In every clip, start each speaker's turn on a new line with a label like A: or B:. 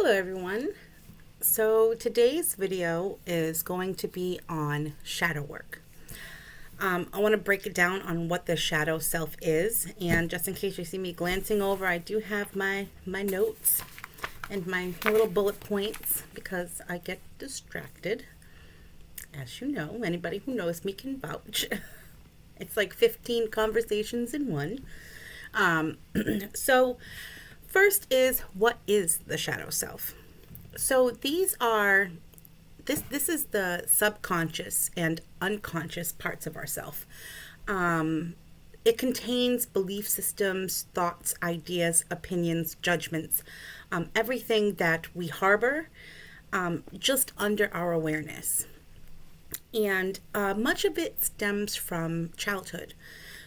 A: Hello everyone. So today's video is going to be on shadow work. I want to break it down on what the shadow self is, and just in case you see me glancing over, I do have my notes and my little bullet points because I get distracted. As you know, anybody who knows me can vouch. It's like 15 conversations in one. So first is, what is the shadow self? So these are this is the subconscious and unconscious parts of ourself. It contains belief systems, thoughts, ideas, opinions, judgments, everything that we harbor just under our awareness. And much of it stems from childhood.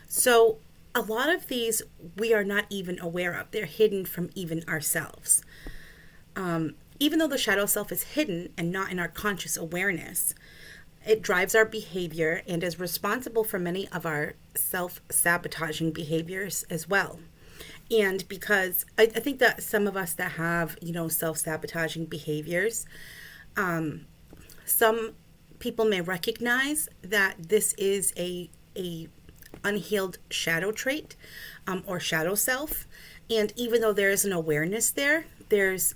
A: So a lot of these we are not even aware of. They're hidden from even ourselves. Even though the shadow self is hidden and not in our conscious awareness, it drives our behavior and is responsible for many of our self-sabotaging behaviors as well. And because I think that some of us that have, self-sabotaging behaviors, some people may recognize that this is a unhealed shadow trait or shadow self. And even though there is an awareness there, there's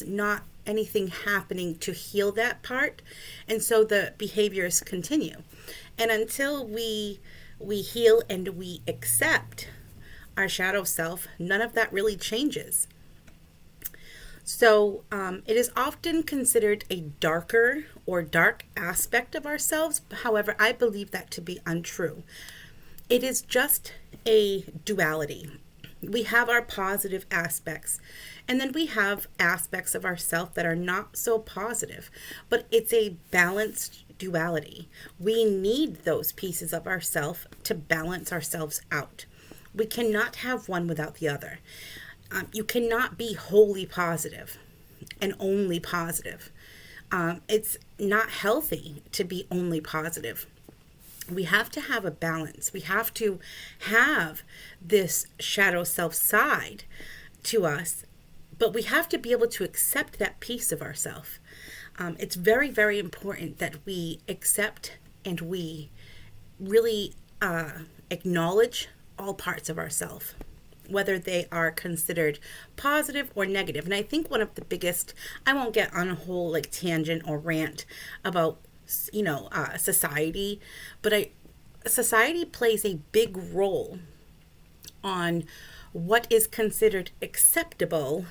A: not anything happening to heal that part, and so the behaviors continue. And until we heal and we accept our shadow self, none of that really changes. So it is often considered a darker or dark aspect of ourselves. However, I believe that to be untrue. It is just a duality. We have our positive aspects, and then we have aspects of ourself that are not so positive, but it's a balanced duality. We need those pieces of ourself to balance ourselves out. We cannot have one without the other. You cannot be wholly positive and only positive. It's not healthy to be only positive. We have to have a balance. We have to have this shadow self side to us, but we have to be able to accept that piece of ourself. It's very, very important that we accept and we really acknowledge all parts of ourself, whether they are considered positive or negative. And I think one of the biggest, I won't get on a whole tangent or rant about society, but society plays a big role on what is considered acceptable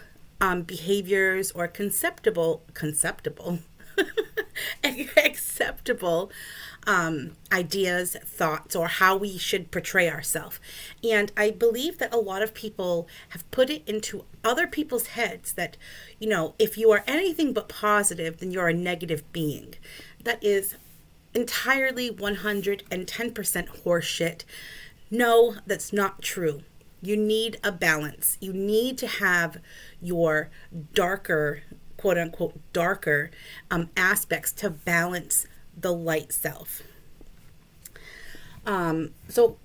A: behaviors or acceptable ideas, thoughts, or how we should portray ourselves. And I believe that a lot of people have put it into other people's heads that, if you are anything but positive, then you're a negative being. That is entirely 110% horseshit. No, that's not true. You need a balance. You need to have your darker, quote unquote, darker aspects to balance the light self. So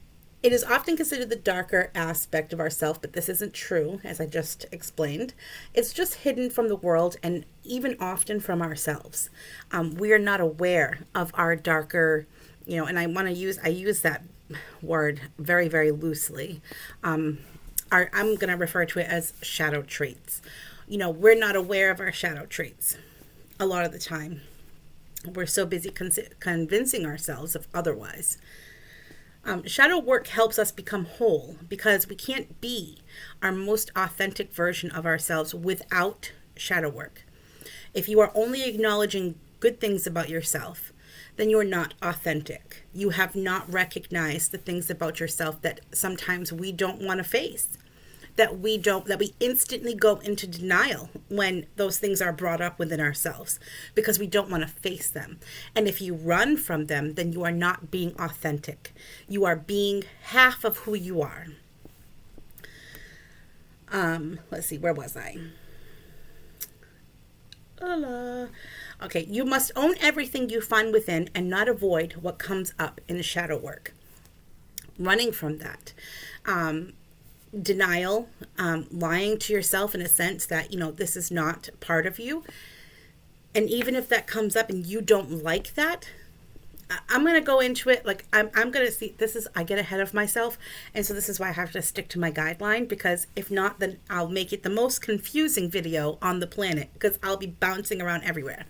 A: it is often considered the darker aspect of ourself, but this isn't true, as I just explained. It's just hidden from the world and even often from ourselves. We are not aware of our darker, and I use that word very, very loosely. I'm going to refer to it as shadow traits. We're not aware of our shadow traits a lot of the time. We're so busy convincing ourselves of otherwise. Shadow work helps us become whole because we can't be our most authentic version of ourselves without shadow work. If you are only acknowledging good things about yourself, then you're not authentic. You have not recognized the things about yourself that sometimes we don't want to face, that we instantly go into denial when those things are brought up within ourselves because we don't want to face them. And if you run from them, then you are not being authentic. You are being half of who you are. Let's see, where was I? Okay, you must own everything you find within and not avoid what comes up in the shadow work. Running from that. denial, lying to yourself in a sense that, this is not part of you. And even if that comes up and you don't like that, I'm going to go into it like I'm going to see, I get ahead of myself. And so this is why I have to stick to my guideline, because if not, then I'll make it the most confusing video on the planet, because I'll be bouncing around everywhere.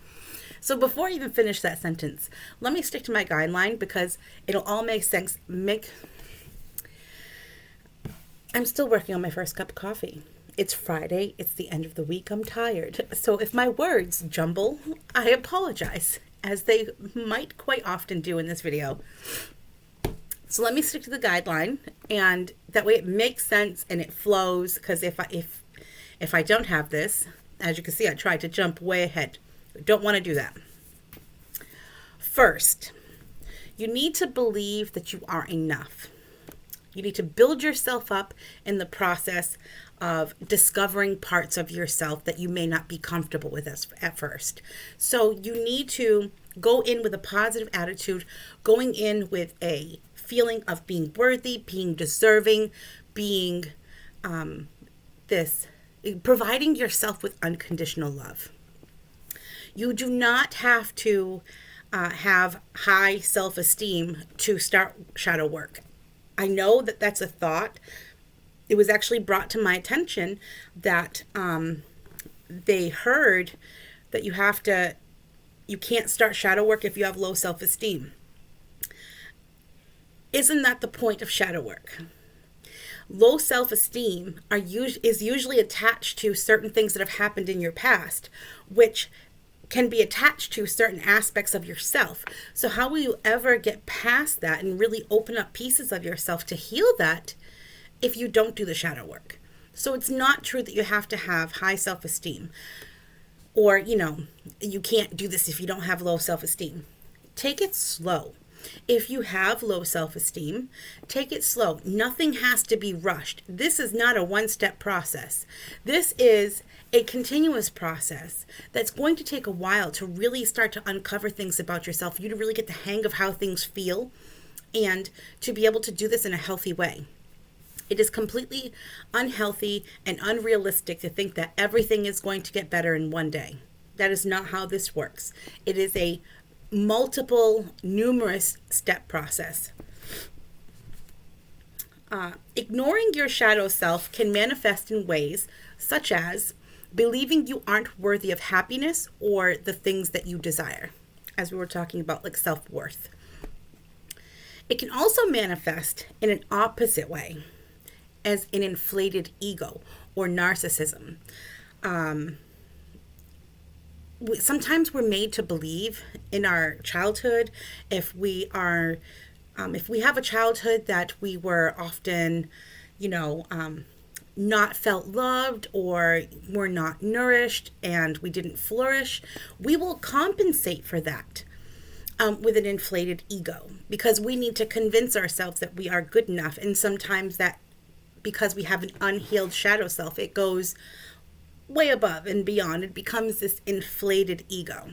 A: So before I even finish that sentence, let me stick to my guideline, because it'll all make sense. I'm still working on my first cup of coffee. It's Friday. It's the end of the week. I'm tired. So if my words jumble, I apologize, as they might quite often do in this video. So let me stick to the guideline, and that way it makes sense and it flows, because if I don't have this, as you can see, I tried to jump way ahead. Don't want to do that. First, you need to believe that you are enough. You need to build yourself up in the process of discovering parts of yourself that you may not be comfortable with at first. So you need to go in with a positive attitude, going in with a feeling of being worthy, being deserving, being providing yourself with unconditional love. You do not have to have high self-esteem to start shadow work. I know that that's a thought. It was actually brought to my attention that they heard that you can't start shadow work if you have low self-esteem. Isn't that the point of shadow work? Low self-esteem is usually attached to certain things that have happened in your past, which can be attached to certain aspects of yourself. So how will you ever get past that and really open up pieces of yourself to heal that if you don't do the shadow work? So it's not true that you have to have high self-esteem, or, you can't do this if you don't have low self-esteem. Take it slow. If you have low self-esteem, take it slow. Nothing has to be rushed. This is not a one-step process. This is a continuous process that's going to take a while to really start to uncover things about yourself, you to really get the hang of how things feel, and to be able to do this in a healthy way. It is completely unhealthy and unrealistic to think that everything is going to get better in one day. That is not how this works. It is a numerous step process. Ignoring your shadow self can manifest in ways such as believing you aren't worthy of happiness or the things that you desire, as we were talking about, like self-worth. It can also manifest in an opposite way, as an inflated ego or narcissism. Sometimes we're made to believe in our childhood, if we have a childhood that we were often, not felt loved, or were not nourished, and we didn't flourish, we will compensate for that with an inflated ego, because we need to convince ourselves that we are good enough. And sometimes that, because we have an unhealed shadow self, it goes way above and beyond. It becomes this inflated ego.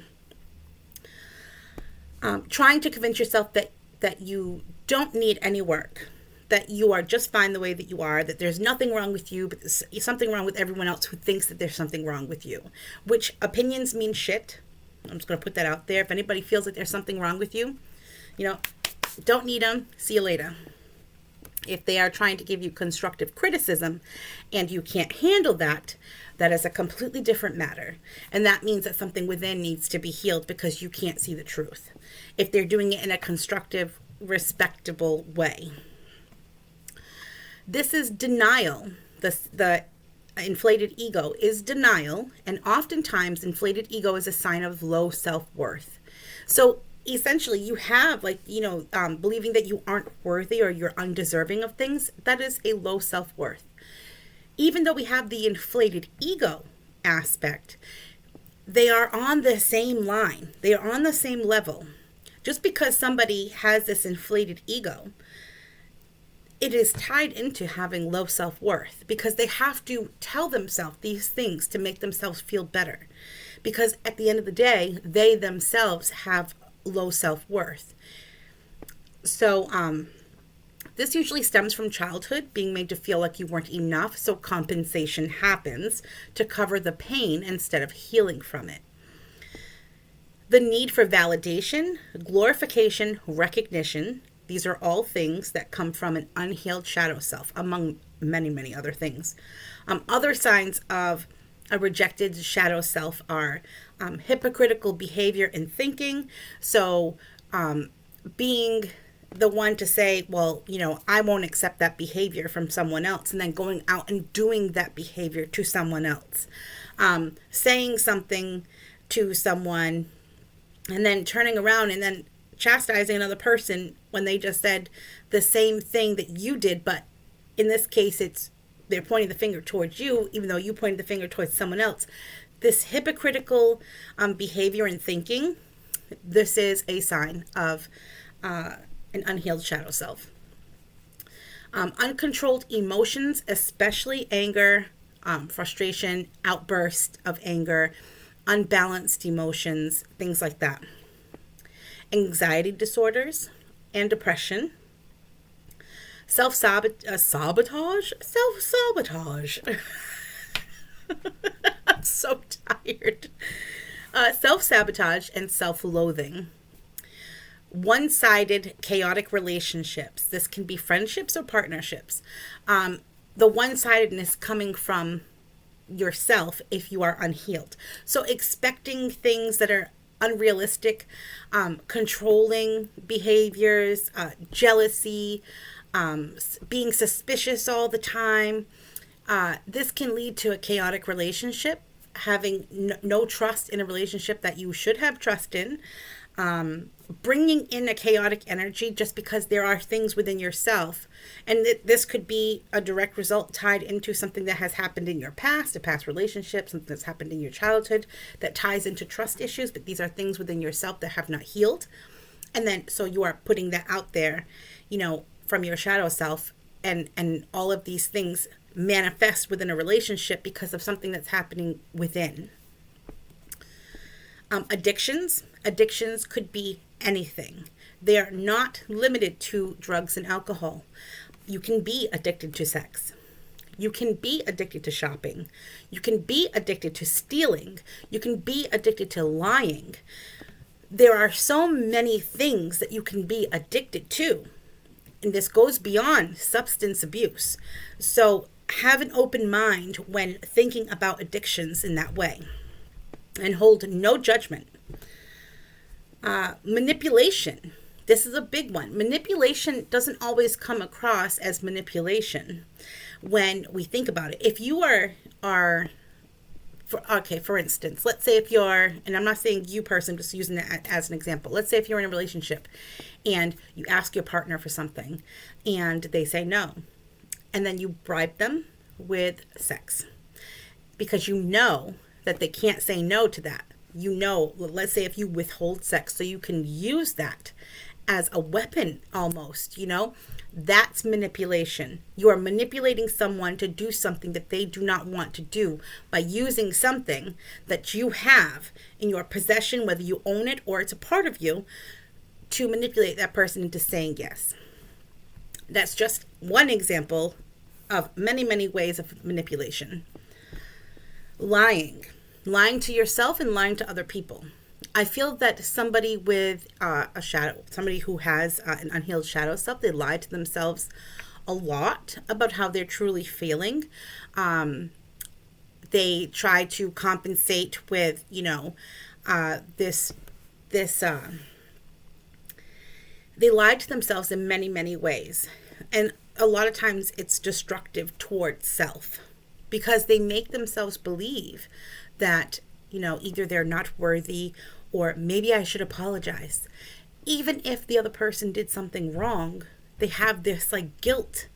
A: Trying to convince yourself that you don't need any work, that you are just fine the way that you are, that there's nothing wrong with you, but there's something wrong with everyone else who thinks that there's something wrong with you, which opinions mean shit. I'm just going to put that out there. If anybody feels like there's something wrong with you, don't need them. See you later. If they are trying to give you constructive criticism and you can't handle that, that is a completely different matter. And that means that something within needs to be healed, because you can't see the truth. If they're doing it in a constructive, respectable way. This is denial. The inflated ego is denial, and oftentimes inflated ego is a sign of low self-worth. So essentially you have believing that you aren't worthy or you're undeserving of things. That is a low self-worth. Even though we have the inflated ego aspect, they are on the same line. They are on the same level. Just because somebody has this inflated ego, it is tied into having low self-worth, because they have to tell themselves these things to make themselves feel better. Because at the end of the day, they themselves have low self-worth. So This usually stems from childhood, being made to feel like you weren't enough, so compensation happens to cover the pain instead of healing from it. The need for validation, glorification, recognition, these are all things that come from an unhealed shadow self, among many, many other things. Other signs of a rejected shadow self are hypocritical behavior and thinking. So, being the one to say, well, I won't accept that behavior from someone else, and then going out and doing that behavior to someone else. Saying something to someone and then turning around and then chastising another person when they just said the same thing that you did, but in this case they're pointing the finger towards you, even though you pointed the finger towards someone else. This hypocritical behavior and thinking, this is a sign of an unhealed shadow self. Uncontrolled emotions, especially anger, frustration, outburst of anger, unbalanced emotions, things like that. Anxiety disorders and depression. Self-sabotage. I'm so tired. Self-sabotage and self-loathing. One-sided chaotic relationships. This can be friendships or partnerships. The one-sidedness coming from yourself if you are unhealed. So expecting things that are unrealistic, controlling behaviors, jealousy, being suspicious all the time. This can lead to a chaotic relationship, having no trust in a relationship that you should have trust in, bringing in a chaotic energy just because there are things within yourself. And this could be a direct result tied into something that has happened in your past, a past relationship, something that's happened in your childhood that ties into trust issues, but these are things within yourself that have not healed. And then, so you are putting that out there, from your shadow self, and all of these things manifest within a relationship because of something that's happening within. Addictions could be anything. They are not limited to drugs and alcohol. You can be addicted to sex. You can be addicted to shopping. You can be addicted to stealing. You can be addicted to lying. There are so many things that you can be addicted to. And this goes beyond substance abuse. So have an open mind when thinking about addictions in that way. And hold no judgment. Manipulation. This is a big one. Manipulation doesn't always come across as manipulation when we think about it. If you for instance, let's say if you're, and I'm not saying you person, I'm just using it as an example. Let's say if you're in a relationship and you ask your partner for something and they say no, and then you bribe them with sex because you know that they can't say no to that. Let's say if you withhold sex so you can use that as a weapon almost, that's manipulation. You are manipulating someone to do something that they do not want to do by using something that you have in your possession, whether you own it or it's a part of you, to manipulate that person into saying yes. That's just one example of many, many ways of manipulation. Lying to yourself and lying to other people. I feel that somebody with somebody who has an unhealed shadow self, they lie to themselves a lot about how they're truly feeling. They try to compensate with, they lie to themselves in many, many ways. And a lot of times it's destructive towards self because they make themselves believe that, either they're not worthy or maybe I should apologize. Even if the other person did something wrong, they have this guilt.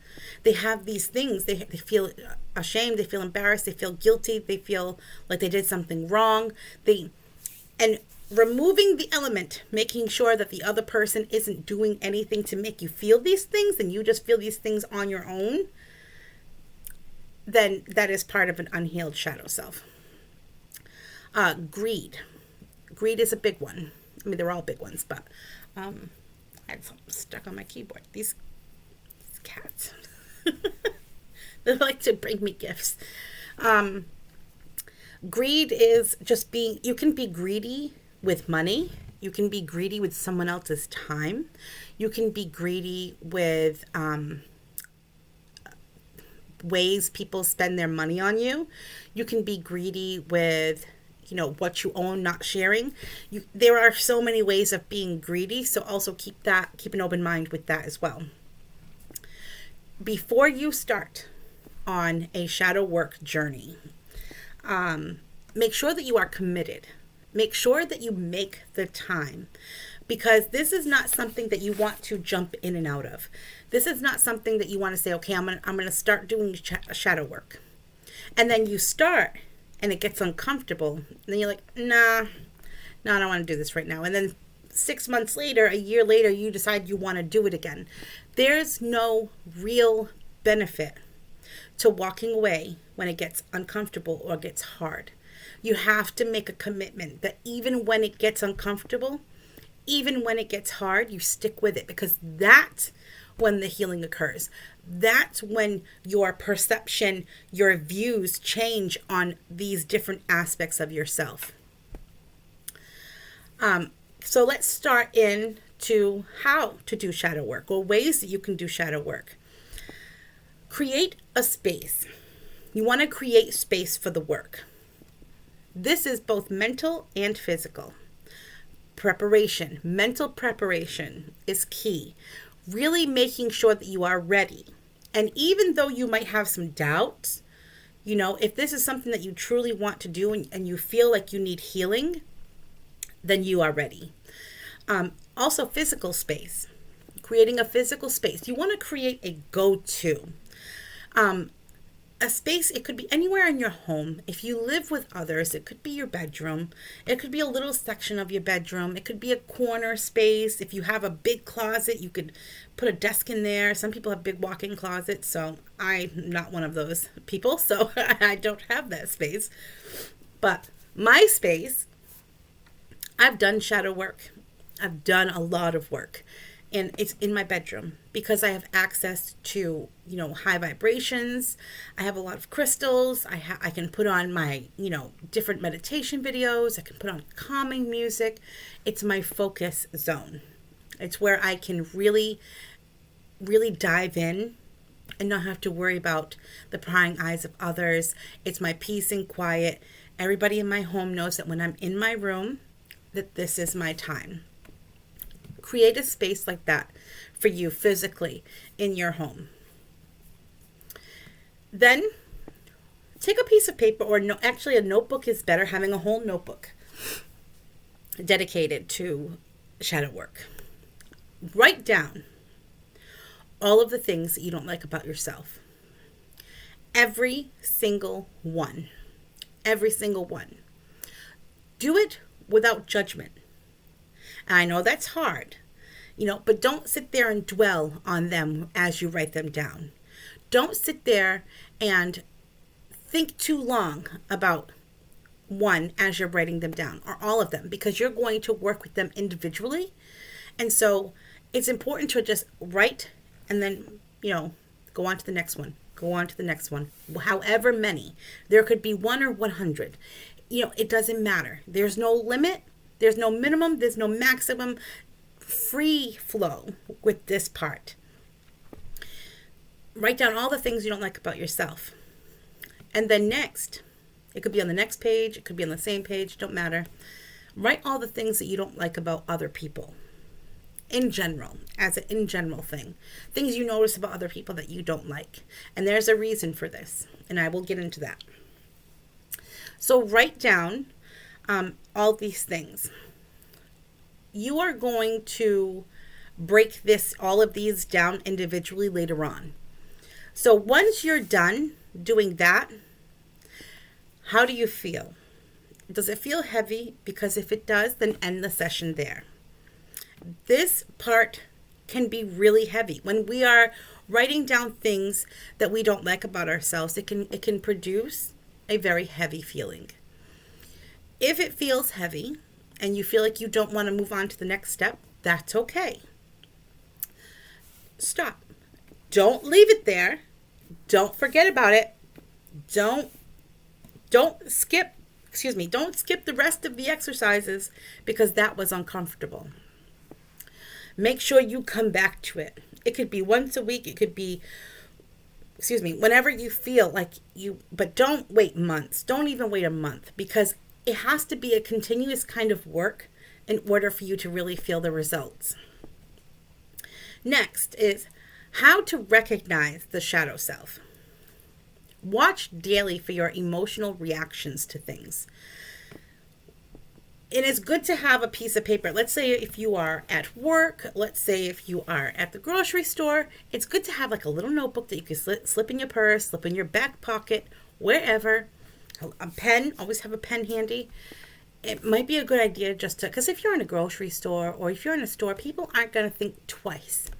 A: They have these things. They feel ashamed. They feel embarrassed. They feel guilty. They feel like they did something wrong. And removing the element, making sure that the other person isn't doing anything to make you feel these things and you just feel these things on your own, then that is part of an unhealed shadow self. Greed. Greed is a big one. I mean, they're all big ones, but I had something stuck on my keyboard. These Cats. They like to bring me gifts. Greed is just being, you can be greedy with money. You can be greedy with someone else's time. You can be greedy with ways people spend their money on you. You can be greedy with, what you own, not sharing. There are so many ways of being greedy. So also keep an open mind with that as well. Before you start on a shadow work journey, make sure that you are committed. Make sure that you make the time, because this is not something that you want to jump in and out of. This is not something that you want to say, okay, I'm gonna start doing shadow work, and then you start and it gets uncomfortable, and then you're like, nah, no, I don't want to do this right now. And then 6 months later, a year later, you decide you want to do it again. There's no real benefit to walking away when it gets uncomfortable or gets hard. You have to make a commitment that even when it gets uncomfortable, even when it gets hard, you stick with it, because that's when the healing occurs. That's when your perception, your views change on these different aspects of yourself. So let's start into how to do shadow work, or ways that you can do shadow work. Create a space. You want to create space for the work. This is both mental and physical. Preparation, mental preparation is key. Really making sure that you are ready. And even though you might have some doubts, if this is something that you truly want to do and you feel like you need healing, then you are ready. Also, physical space. Creating a physical space. You want to create a go-to. A space, it could be anywhere in your home. If you live with others, it could be your bedroom. It could be a little section of your bedroom. It could be a corner space. If you have a big closet, you could put a desk in there. Some people have big walk-in closets, so I'm not one of those people, so I don't have that space. But my space, I've done shadow work. I've done a lot of work. And it's in my bedroom because I have access to, high vibrations. I have a lot of crystals. I can put on my, different meditation videos. I can put on calming music. It's my focus zone. It's where I can really, really dive in and not have to worry about the prying eyes of others. It's my peace and quiet. Everybody in my home knows that when I'm in my room, that this is my time. Create a space like that for you physically in your home. Then take a piece of paper, or actually a notebook is better, having a whole notebook dedicated to shadow work. Write down all of the things that you don't like about yourself. Every single one. Every single one. Do it without judgment. I know that's hard, but don't sit there and dwell on them as you write them down. Don't sit there and think too long about one as you're writing them down, or all of them, because you're going to work with them individually. And so it's important to just write and then, go on to the next one, go on to the next one, however many. There could be 1 or 100. It doesn't matter. There's no limit. There's no minimum, there's no maximum. Free flow with this part. Write down all the things you don't like about yourself. And then next, it could be on the next page, it could be on the same page, don't matter. Write all the things that you don't like about other people. In general, as an in general thing. Things you notice about other people that you don't like. And there's a reason for this, and I will get into that. So write down all these things. You are going to break all of these down individually later on. So once you're done doing that, how do you feel? Does it feel heavy? Because if it does, then end the session there. This part can be really heavy. When we are writing down things that we don't like about ourselves, it can produce a very heavy feeling. If it feels heavy and you feel like you don't want to move on to the next step, that's okay. Stop. Don't leave it there. Don't forget about it. Don't skip, don't skip the rest of the exercises because that was uncomfortable. Make sure you come back to it. It could be once a week. It could be, whenever you feel like but don't wait months. Don't even wait a month, because it has to be a continuous kind of work in order for you to really feel the results. Next is how to recognize the shadow self. Watch daily for your emotional reactions to things. It is good to have a piece of paper. Let's say if you are at work, let's say if you are at the grocery store, it's good to have like a little notebook that you can slip in your purse, slip in your back pocket, wherever. A pen, always have a pen handy. It might be a good idea just to, because if you're in a grocery store or if you're in a store, people aren't going to think twice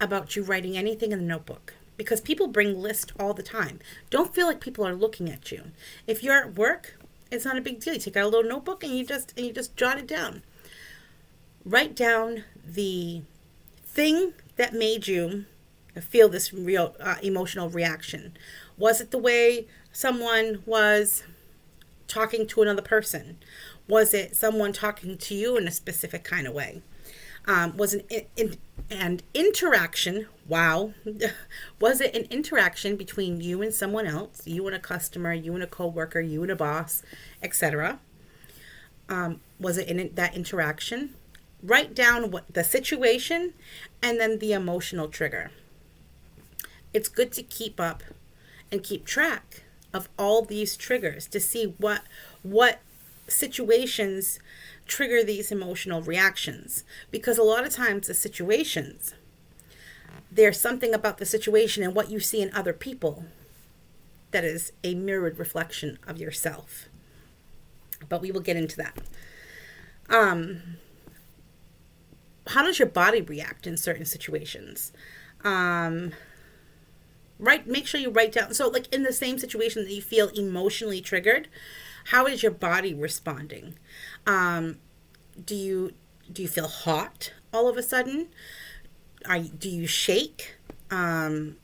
A: about you writing anything in the notebook, because people bring lists all the time. Don't feel like people are looking at you. If you're at work, it's not a big deal. You take out a little notebook and you just jot it down. Write down the thing that made you feel this real emotional reaction. Was it the way someone was talking to another person? Was it someone talking to you in a specific kind of way? Was an interaction, wow, was it an interaction between you and someone else, you and a customer, you and a coworker, you and a boss, etc.? Was it in that interaction? Write down what the situation and then the emotional trigger. It's good to keep up and keep track of all these triggers to see what situations trigger these emotional reactions, because a lot of times the situations, there's something about the situation and what you see in other people that is a mirrored reflection of yourself. But we will get into that. How does your body react in certain situations? Make sure you write down. So like in the same situation that you feel emotionally triggered, how is your body responding? Do you feel hot all of a sudden? Do you shake? Do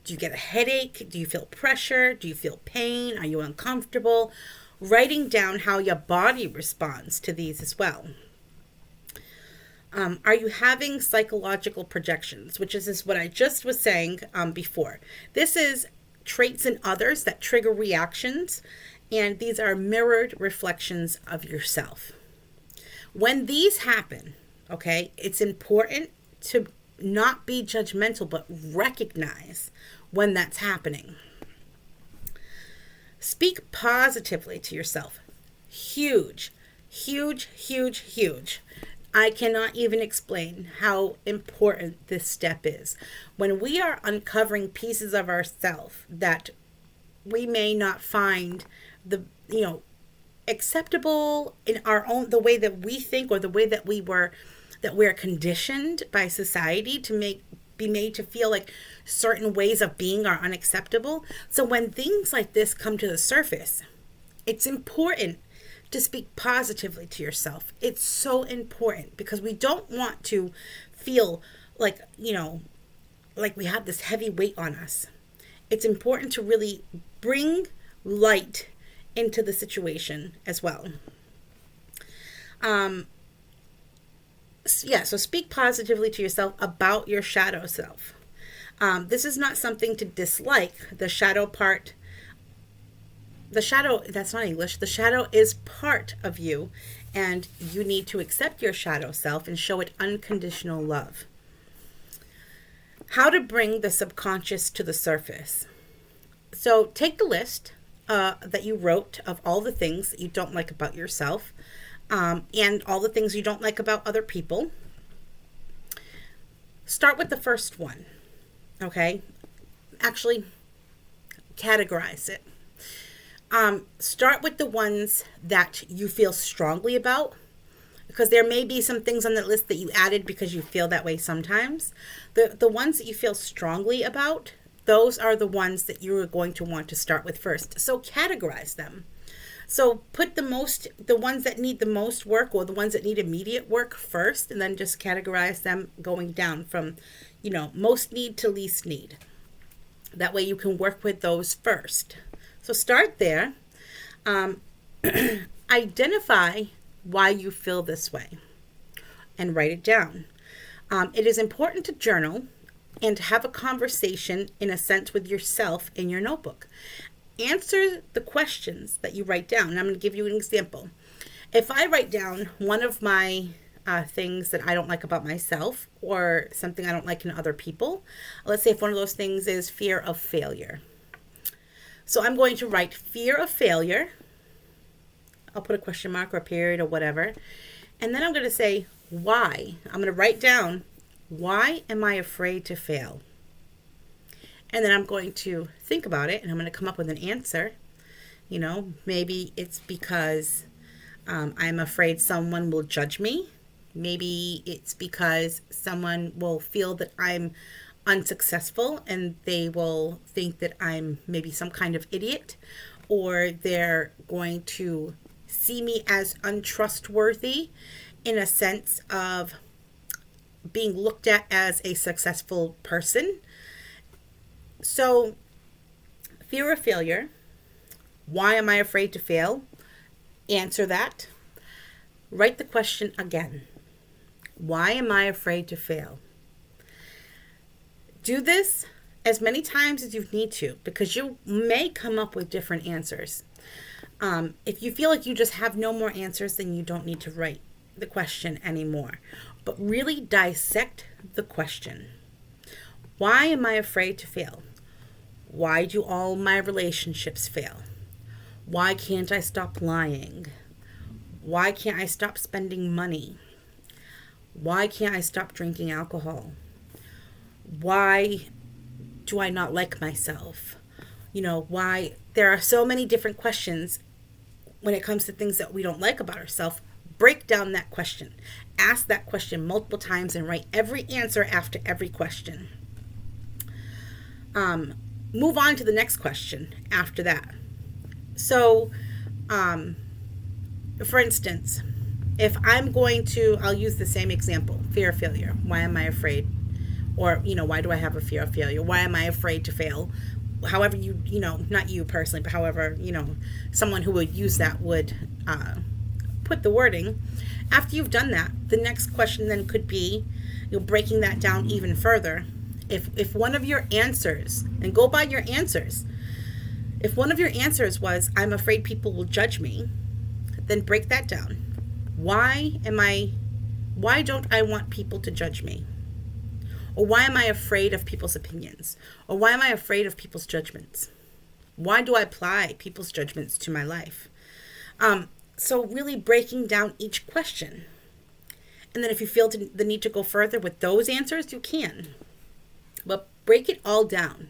A: you get a headache? Do you feel pressure? Do you feel pain? Are you uncomfortable? Writing down how your body responds to these as well. Are you having psychological projections, which is what I just was saying before. This is traits in others that trigger reactions, and these are mirrored reflections of yourself. When these happen, okay, it's important to not be judgmental, but recognize when that's happening. Speak positively to yourself. Huge, huge, huge, huge. I cannot even explain how important this step is. When we are uncovering pieces of ourselves that we may not find acceptable in our own, the way that we think, or the way that we're conditioned by society to be made to feel like certain ways of being are unacceptable. So when things like this come to the surface, it's important to speak positively to yourself. It's so important, because we don't want to feel like we have this heavy weight on us. It's important to really bring light into the situation as well. So speak positively to yourself about your shadow self. This is not something to dislike. The shadow part, that's not English. The shadow is part of you, and you need to accept your shadow self and show it unconditional love. How to bring the subconscious to the surface. So take the list that you wrote of all the things that you don't like about yourself, and all the things you don't like about other people. Start with the first one, okay? Actually, categorize it. Start with the ones that you feel strongly about, because there may be some things on the list that you added because you feel that way sometimes. The ones that you feel strongly about, those are the ones that you are going to want to start with first. So categorize them. So put the ones that need the most work or the ones that need immediate work first, and then just categorize them going down from, most need to least need. That way you can work with those first. So start there. Identify why you feel this way and write it down. It is important to journal and to have a conversation, in a sense, with yourself in your notebook. Answer the questions that you write down. And I'm going to give you an example. If I write down one of my things that I don't like about myself, or something I don't like in other people, let's say if one of those things is fear of failure. So I'm going to write fear of failure. I'll put a question mark or a period or whatever. And then I'm going to say why. I'm going to write down, why am I afraid to fail? And then I'm going to think about it, and I'm going to come up with an answer. Maybe it's because I'm afraid someone will judge me. Maybe it's because someone will feel that I'm unsuccessful and they will think that I'm maybe some kind of idiot, or they're going to see me as untrustworthy in a sense of being looked at as a successful person. So, fear of failure. Why am I afraid to fail? Answer that. Write the question again. Why am I afraid to fail? Do this as many times as you need to, because you may come up with different answers. If you feel like you just have no more answers, then you don't need to write the question anymore. But really dissect the question. Why am I afraid to fail? Why do all my relationships fail? Why can't I stop lying? Why can't I stop spending money? Why can't I stop drinking alcohol? Why do I not like myself? Why? There are so many different questions when it comes to things that we don't like about ourselves. Break down that question. Ask that question multiple times and write every answer after every question. Move on to the next question after that. So, for instance, if I'll use the same example, fear of failure. Why am I afraid? Or, why do I have a fear of failure? Why am I afraid to fail? However not you personally, but however, someone who would use that would put the wording. After you've done that, the next question then could be, breaking that down even further. If one of your answers, and go by your answers, if one of your answers was, I'm afraid people will judge me, then break that down. Why don't I want people to judge me? Or why am I afraid of people's opinions? Or why am I afraid of people's judgments? Why do I apply people's judgments to my life? So really breaking down each question. And then if you feel the need to go further with those answers, you can. But break it all down.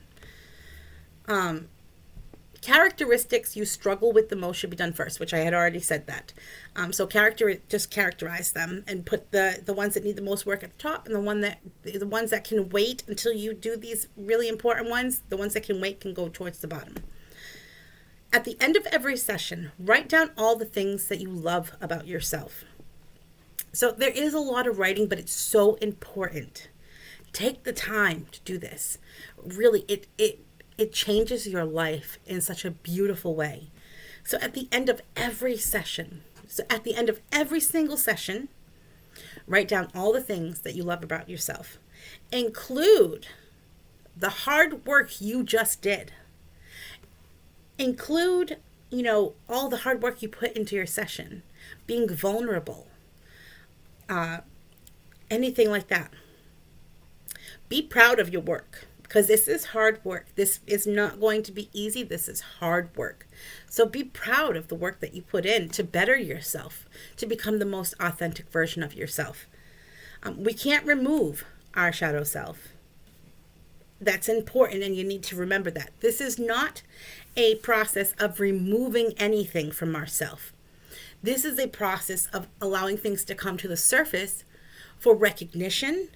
A: Characteristics you struggle with the most should be done first, which I had already said that. So just characterize them and put the ones that need the most work at the top, and the ones that can wait until you do these really important ones, the ones that can wait can go towards the bottom. At the end of every session, write down all the things that you love about yourself. So there is a lot of writing, but it's so important. Take the time to do this. Really, it changes your life in such a beautiful way. So at the end of every session, at the end of every single session, write down all the things that you love about yourself. Include the hard work you just did. Include, all the hard work you put into your session, being vulnerable, anything like that. Be proud of your work, because this is hard work. This is not going to be easy. This is hard work. So be proud of the work that you put in to better yourself, to become the most authentic version of yourself. We can't remove our shadow self. That's important, and you need to remember that. This is not a process of removing anything from ourself. This is a process of allowing things to come to the surface for recognition,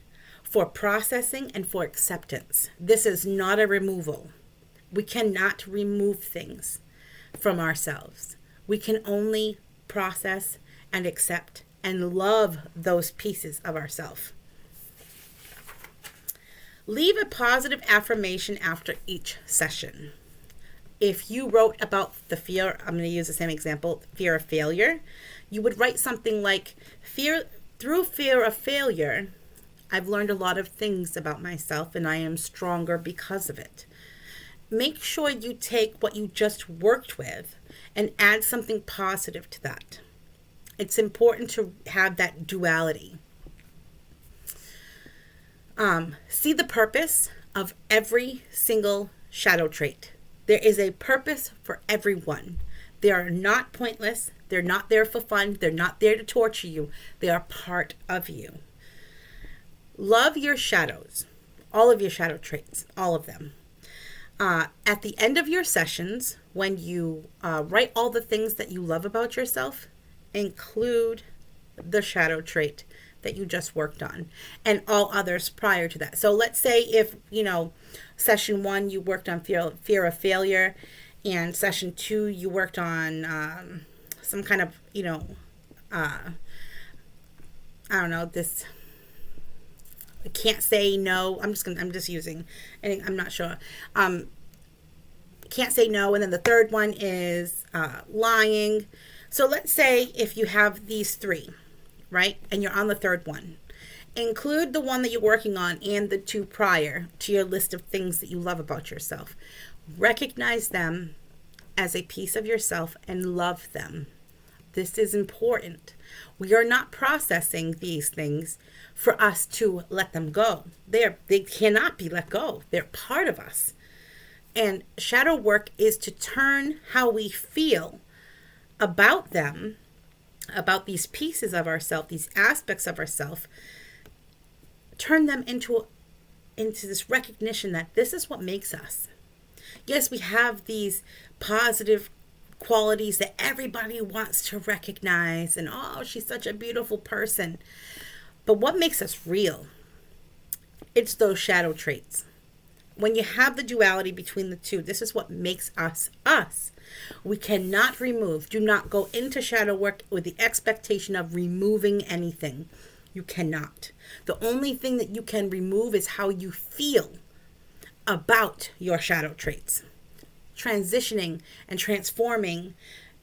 A: for processing, and for acceptance. This is not a removal. We cannot remove things from ourselves. We can only process and accept and love those pieces of ourselves. Leave a positive affirmation after each session. If you wrote about the fear, I'm going to use the same example, fear of failure, you would write something like, through fear of failure, I've learned a lot of things about myself and I am stronger because of it. Make sure you take what you just worked with and add something positive to that. It's important to have that duality. See the purpose of every single shadow trait. There is a purpose for everyone. They are not pointless. They're not there for fun. They're not there to torture you. They are part of you. Love your shadows, all of your shadow traits, all of them. At the end of your sessions, when you write all the things that you love about yourself, include the shadow trait that you just worked on and all others prior to that. So let's say if, session 1, you worked on fear of failure, and session 2, you worked on some kind of, I don't know, this, I can't say no. I'm just using, I'm not sure. Can't say no. And then the third one is lying. So let's say if you have these 3, right? And you're on the third one. Include the one that you're working on and the 2 prior to your list of things that you love about yourself. Recognize them as a piece of yourself and love them. This is important. We are not processing these things for us to let them go. They cannot be let go. They're part of us. And shadow work is to turn how we feel about them, about these pieces of ourselves, these aspects of ourselves, turn them into this recognition that this is what makes us. Yes, we have these positive qualities that everybody wants to recognize, and oh, she's such a beautiful person. But what makes us real? It's those shadow traits. When you have the duality between the two, this is what makes us us. We cannot remove. Do not go into shadow work with the expectation of removing anything. You cannot. The only thing that you can remove is how you feel about your shadow traits. Transitioning and transforming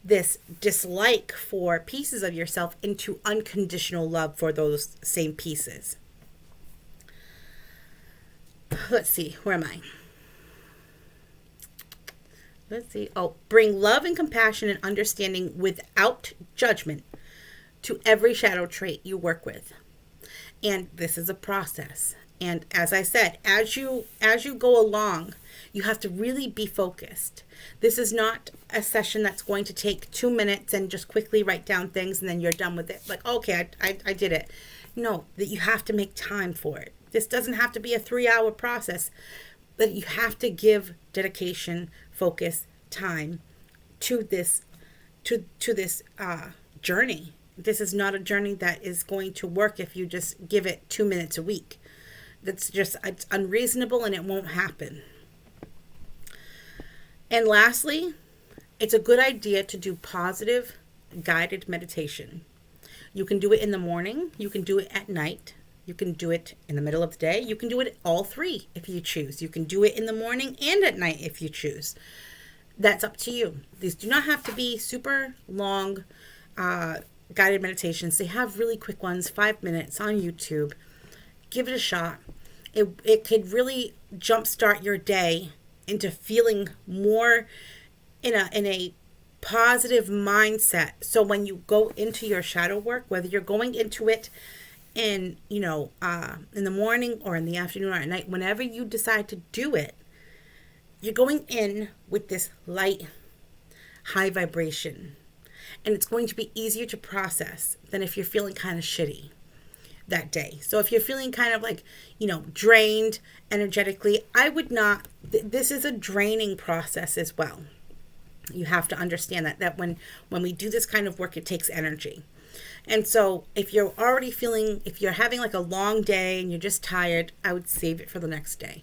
A: this dislike for pieces of yourself into unconditional love for those same pieces. Let's see, where am I? Let's see. Oh, bring love and compassion and understanding without judgment to every shadow trait you work with. And this is a process. And as I said, as you go along, you have to really be focused. This is not a session that's going to take 2 minutes and just quickly write down things and then you're done with it. Like, okay, I did it. No, that you have to make time for it. This doesn't have to be a 3-hour process, but you have to give dedication, focus, time to this journey. This is not a journey that is going to work if you just give it 2 minutes a week. It's unreasonable and it won't happen. And lastly, it's a good idea to do positive guided meditation. You can do it in the morning. You can do it at night. You can do it in the middle of the day. You can do it all 3 if you choose. You can do it in the morning and at night if you choose. That's up to you. These do not have to be super long guided meditations. They have really quick ones, 5 minutes on YouTube. Give it a shot. It could really jumpstart your day into feeling more in a positive mindset. So when you go into your shadow work, whether you're going into it in the morning or in the afternoon or at night, whenever you decide to do it, you're going in with this light, high vibration. And it's going to be easier to process than if you're feeling kind of shitty that day. So if you're feeling kind of like, drained energetically, I would not, this is a draining process as well. You have to understand that when we do this kind of work, it takes energy. And so if you're already feeling, if you're having like a long day and you're just tired, I would save it for the next day.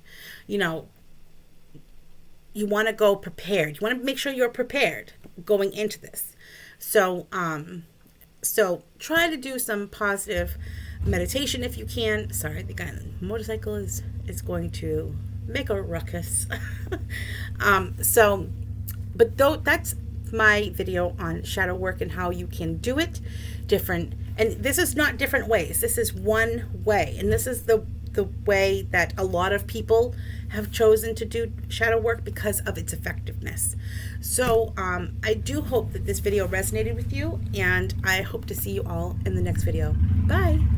A: you want to go prepared. You want to make sure you're prepared going into this. So so try to do some positive meditation if you can. Sorry, the guy on the motorcycle is going to make a ruckus. But though that's my video on shadow work and how you can do it different. And this is not different ways. This is one way. And this is the way that a lot of people have chosen to do shadow work because of its effectiveness. So I do hope that this video resonated with you, and I hope to see you all in the next video. Bye.